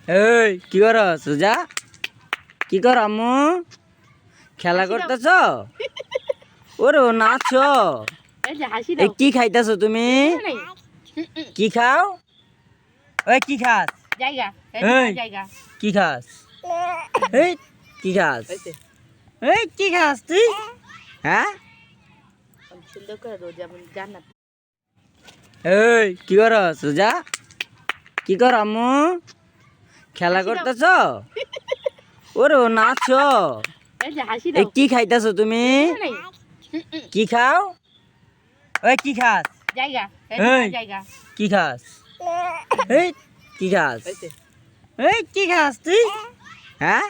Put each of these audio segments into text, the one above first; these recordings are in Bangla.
এই কি কর সুজা? কি কর আম্মু? খেলা করতেছ? ওরে নাচ। এই কি খাইতেছ তুমি? কি খাও? ওই কি খাস? এই কি খাস? এই কি খাস? এই কি খাস তুই? হ্যাঁ এই কি কর সুজা? কি কর আম্মু? খেলা করতেছ? ওরে নাচ। এই কি খাইতেছ তুমি? কি খাও? ওই কি খাস? এই কি খাস? এই কি খাস? এই কি খাস তুই? হ্যাঁ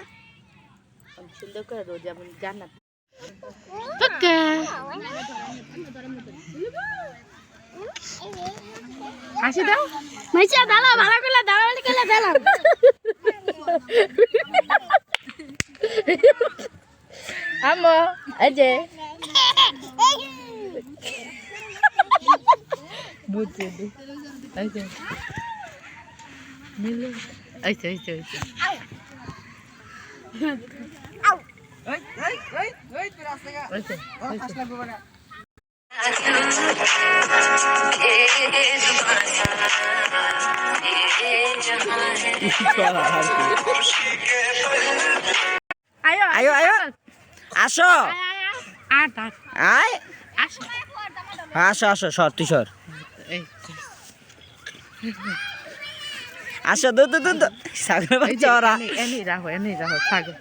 হাসি দাও মাইসা দাঁড়া ভালো করে দাঁড়ালি করে দাঁড়া আম্মু এই যে বুঝছি এই যে মিলে এই যে আয়ো আয়ো আয়ো আসো। আট আয় আসো আসো আসো সর তুই সর। আসো দু দু দু দু সাগর বাচ্চা ওরা। এনে রাখো থাকো